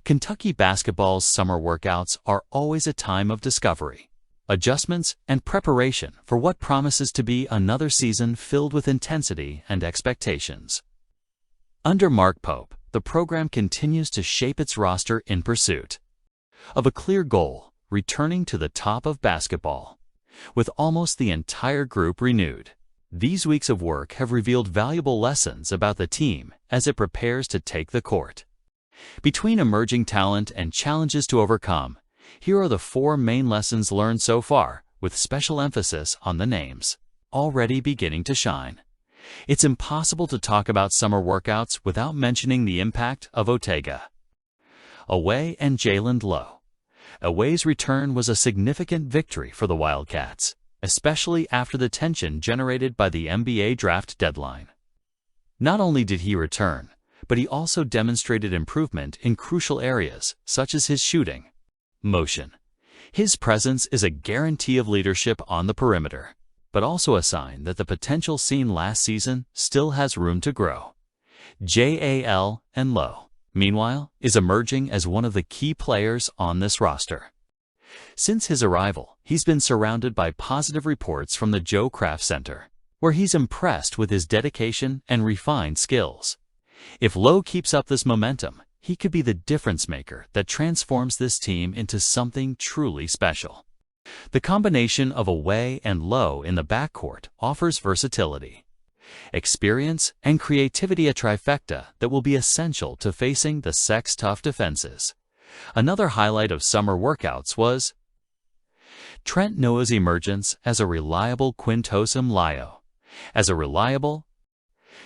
Kentucky basketball's summer workouts are always a time of discovery, adjustments, and preparation for what promises to be another season filled with intensity and expectations. Under Mark Pope, the program continues to shape its roster in pursuit of a clear goal, returning to the top of basketball. With almost the entire group renewed, these weeks of work have revealed valuable lessons about the team as it prepares to take the court. Between emerging talent and challenges to overcome, here are the 4 main lessons learned so far, with special emphasis on the names already beginning to shine. It's impossible to talk about summer workouts without mentioning the impact of Ortega, Away, and Jalen Lowe. Away's return was a significant victory for the Wildcats, especially after the tension generated by the NBA draft deadline. Not only did he return, but he also demonstrated improvement in crucial areas such as his shooting motion. His presence is a guarantee of leadership on the perimeter, but also a sign that the potential seen last season still has room to grow. Jal and Lowe, meanwhile, is emerging as one of the key players on this roster. Since his arrival, he's been surrounded by positive reports from the Joe Kraft Center, where he's impressed with his dedication and refined skills. If Lowe keeps up this momentum, he could be the difference maker that transforms this team into something truly special. The combination of Away and Lowe in the backcourt offers versatility, experience, and creativity, a trifecta that will be essential to facing the sex-tough defenses. Another highlight of summer workouts was Trent Noah's emergence as a reliable quintosum Lyo. As a reliable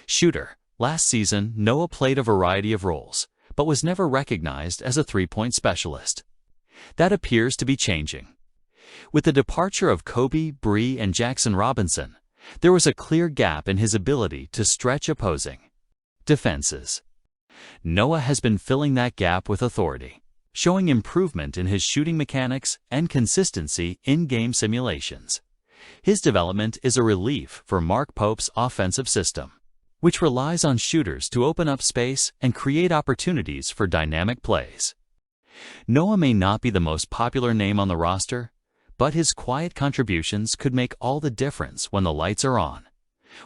shooter, last season Noah played a variety of roles, but was never recognized as a three-point specialist. That appears to be changing. With the departure of Kobe, Bree, and Jackson Robinson, there was a clear gap in his ability to stretch opposing defenses. Noah has been filling that gap with authority, showing improvement in his shooting mechanics and consistency in game simulations. His development is a relief for Mark Pope's offensive system, which relies on shooters to open up space and create opportunities for dynamic plays. Noah may not be the most popular name on the roster, but his quiet contributions could make all the difference when the lights are on.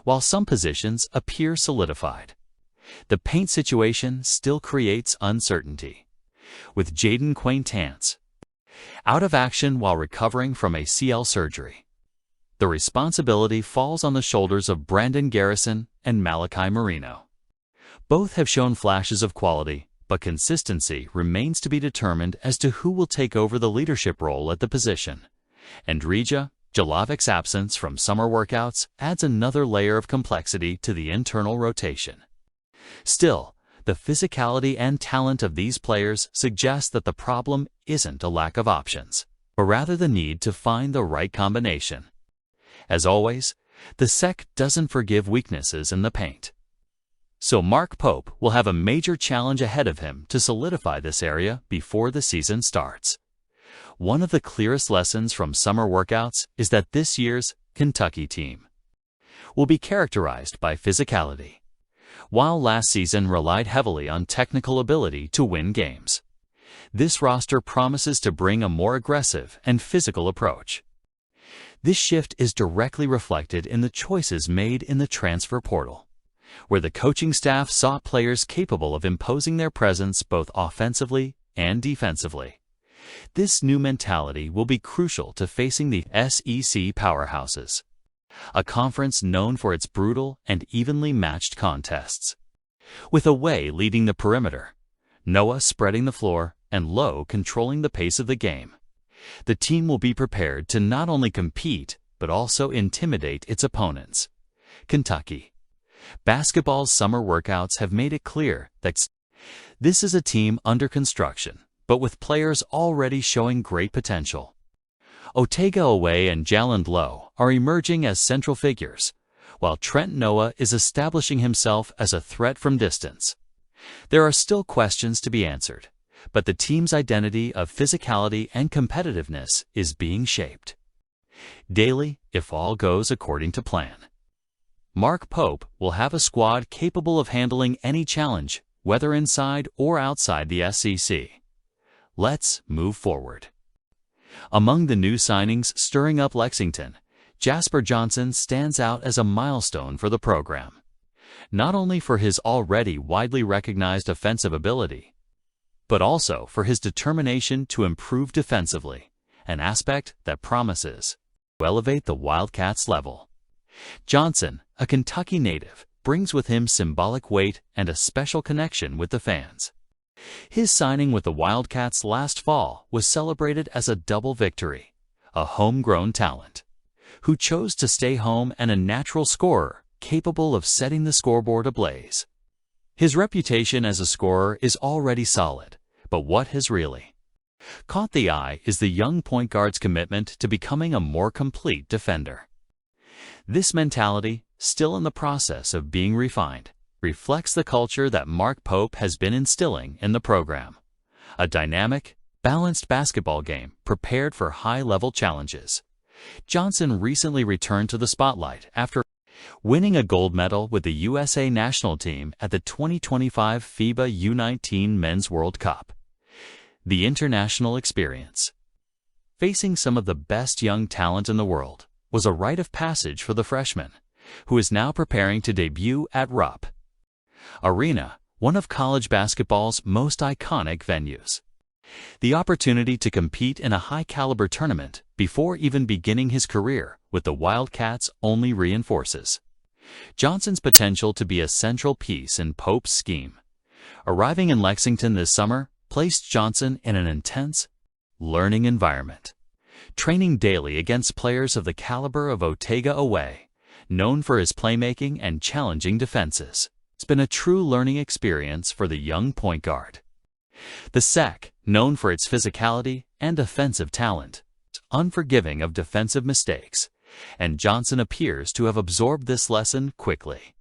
While some positions appear solidified, the paint situation still creates uncertainty. With Jaden Quaintance out of action while recovering from ACL surgery, the responsibility falls on the shoulders of Brandon Garrison and Malachi Marino. Both have shown flashes of quality, but consistency remains to be determined as to who will take over the leadership role at the position. Andrija Jalovic's absence from summer workouts adds another layer of complexity to the internal rotation. Still, the physicality and talent of these players suggest that the problem isn't a lack of options, but rather the need to find the right combination. As always, the SEC doesn't forgive weaknesses in the paint. So Mark Pope will have a major challenge ahead of him to solidify this area before the season starts. One of the clearest lessons from summer workouts is that this year's Kentucky team will be characterized by physicality. While last season relied heavily on technical ability to win games, this roster promises to bring a more aggressive and physical approach. This shift is directly reflected in the choices made in the transfer portal, where the coaching staff sought players capable of imposing their presence both offensively and defensively. This new mentality will be crucial to facing the SEC powerhouses, a conference known for its brutal and evenly matched contests. With Away leading the perimeter, Noah spreading the floor, and Lowe controlling the pace of the game, the team will be prepared to not only compete but also intimidate its opponents. Kentucky basketball's summer workouts have made it clear that this is a team under construction, but with players already showing great potential. Ortega, Away, and Jalen Lowe are emerging as central figures, while Trent Noah is establishing himself as a threat from distance. There are still questions to be answered, but the team's identity of physicality and competitiveness is being shaped daily if all goes according to plan. Mark Pope will have a squad capable of handling any challenge, whether inside or outside the SEC. Let's move forward. Among the new signings stirring up Lexington, Jasper Johnson stands out as a milestone for the program. Not only for his already widely recognized offensive ability, but also for his determination to improve defensively, an aspect that promises to elevate the Wildcats' level. Johnson, a Kentucky native, brings with him symbolic weight and a special connection with the fans. His signing with the Wildcats last fall was celebrated as a double victory, a homegrown talent who chose to stay home and a natural scorer capable of setting the scoreboard ablaze. His reputation as a scorer is already solid, but what has really caught the eye is the young point guard's commitment to becoming a more complete defender. This mentality, still in the process of being refined, reflects the culture that Mark Pope has been instilling in the program. A dynamic, balanced basketball game prepared for high-level challenges. Johnson recently returned to the spotlight after winning a gold medal with the USA national team at the 2025 FIBA U19 Men's World Cup. The international experience, facing some of the best young talent in the world, was a rite of passage for the freshman, who is now preparing to debut at Rupp Arena, one of college basketball's most iconic venues. The opportunity to compete in a high-caliber tournament before even beginning his career with the Wildcats only reinforces Johnson's potential to be a central piece in Pope's scheme. Arriving in Lexington this summer placed Johnson in an intense, learning environment, training daily against players of the caliber of Otega Away, known for his playmaking and challenging defenses. It's been a true learning experience for the young point guard. The SEC, known for its physicality and offensive talent, is unforgiving of defensive mistakes, and Johnson appears to have absorbed this lesson quickly.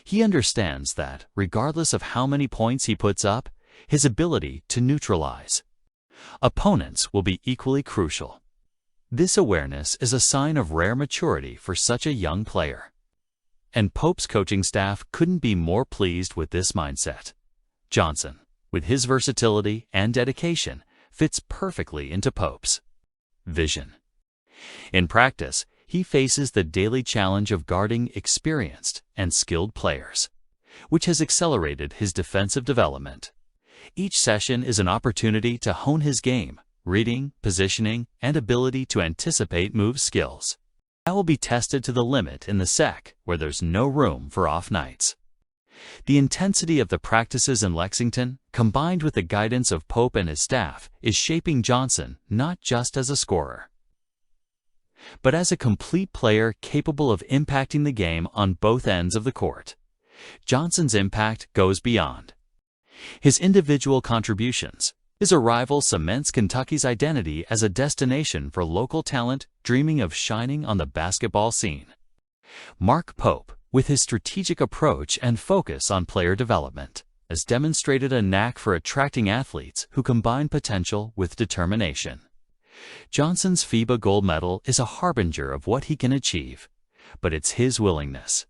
He understands that, regardless of how many points he puts up, his ability to neutralize opponents will be equally crucial. This awareness is a sign of rare maturity for such a young player, and Pope's coaching staff couldn't be more pleased with this mindset. Johnson, with his versatility and dedication, fits perfectly into Pope's vision. In practice, he faces the daily challenge of guarding experienced and skilled players, which has accelerated his defensive development. Each session is an opportunity to hone his game, reading, positioning, and ability to anticipate move skills. That will be tested to the limit in the SEC, where there's no room for off nights. The intensity of the practices in Lexington, combined with the guidance of Pope and his staff, is shaping Johnson not just as a scorer, but as a complete player capable of impacting the game on both ends of the court. Johnson's impact goes beyond his individual contributions. His arrival cements Kentucky's identity as a destination for local talent dreaming of shining on the basketball scene. Mark Pope, with his strategic approach and focus on player development, has demonstrated a knack for attracting athletes who combine potential with determination. Johnson's FIBA gold medal is a harbinger of what he can achieve, but it's his willingness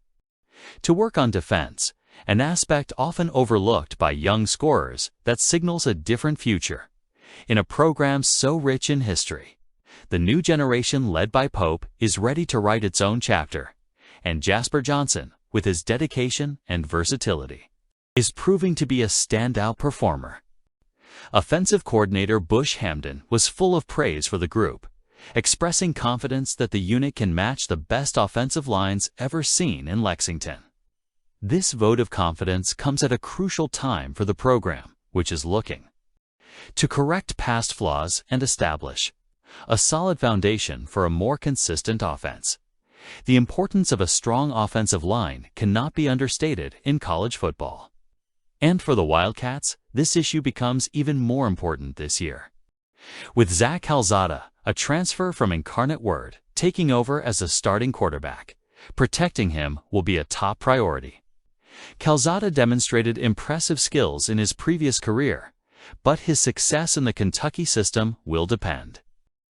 to work on defense, an aspect often overlooked by young scorers, that signals a different future. In a program so rich in history, the new generation led by Pope is ready to write its own chapter, and Jasper Johnson, with his dedication and versatility, is proving to be a standout performer. Offensive coordinator Bush Hamdan was full of praise for the group, expressing confidence that the unit can match the best offensive lines ever seen in Lexington. This vote of confidence comes at a crucial time for the program, which is looking to correct past flaws and establish a solid foundation for a more consistent offense. The importance of a strong offensive line cannot be understated in college football. And for the Wildcats, this issue becomes even more important this year. With Zach Calzada, a transfer from Incarnate Word, taking over as a starting quarterback, protecting him will be a top priority. Calzada demonstrated impressive skills in his previous career, but his success in the Kentucky system will depend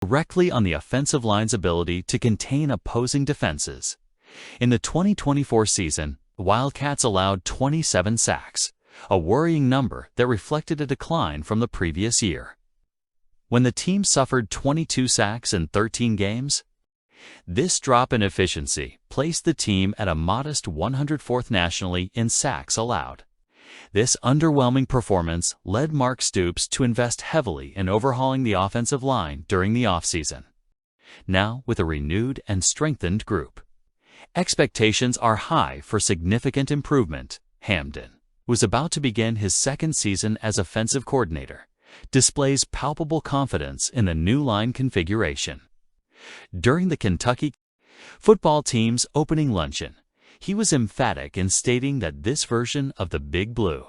directly on the offensive line's ability to contain opposing defenses. In the 2024 season, the Wildcats allowed 27 sacks, a worrying number that reflected a decline from the previous year. when the team suffered 22 sacks in 13 games. This drop in efficiency placed the team at a modest 104th nationally in sacks allowed. This underwhelming performance led Mark Stoops to invest heavily in overhauling the offensive line during the offseason. Now, with a renewed and strengthened group, expectations are high for significant improvement. Hampden, who is about to begin his second season as offensive coordinator, displays palpable confidence in the new line configuration. During the Kentucky football team's opening luncheon, he was emphatic in stating that this version of the Big Blue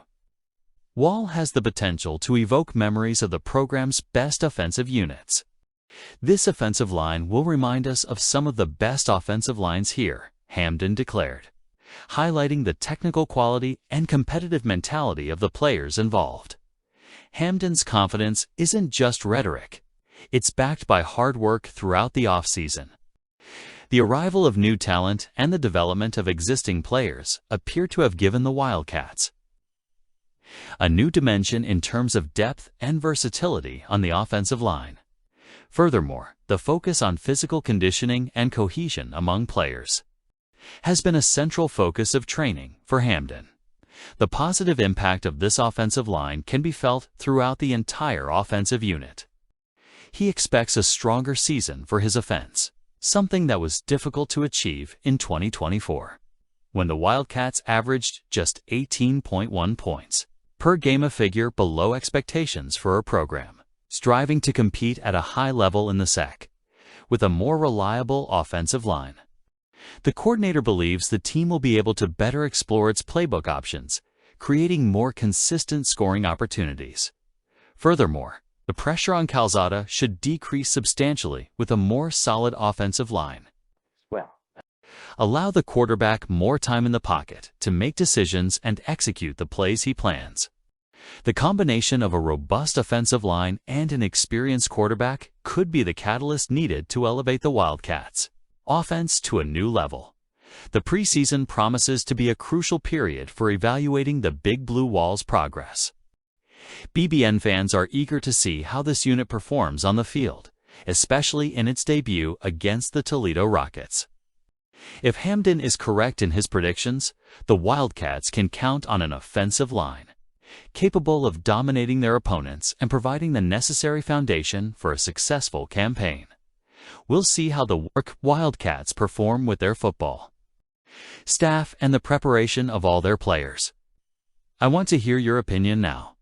Wall has the potential to evoke memories of the program's best offensive units. This offensive line will remind us of some of the best offensive lines here, Hampden declared, highlighting the technical quality and competitive mentality of the players involved. Hampden's confidence isn't just rhetoric. It's backed by hard work throughout the offseason. The arrival of new talent and the development of existing players appear to have given the Wildcats a new dimension in terms of depth and versatility on the offensive line. Furthermore, the focus on physical conditioning and cohesion among players has been a central focus of training for Hampden. The positive impact of this offensive line can be felt throughout the entire offensive unit. He expects a stronger season for his offense, something that was difficult to achieve in 2024, when the Wildcats averaged just 18.1 points per game, a figure below expectations for a program striving to compete at a high level in the SEC with a more reliable offensive line. The coordinator believes the team will be able to better explore its playbook options, creating more consistent scoring opportunities. Furthermore, the pressure on Calzada should decrease substantially with a more solid offensive line. Allow the quarterback more time in the pocket to make decisions and execute the plays he plans. The combination of a robust offensive line and an experienced quarterback could be the catalyst needed to elevate the Wildcats' offense to a new level. The preseason promises to be a crucial period for evaluating the Big Blue Wall's progress. BBN fans are eager to see how this unit performs on the field, especially in its debut against the Toledo Rockets. If Hampden is correct in his predictions, the Wildcats can count on an offensive line capable of dominating their opponents and providing the necessary foundation for a successful campaign. We'll see how the Wildcats perform with their football staff and the preparation of all their players. I want to hear your opinion now.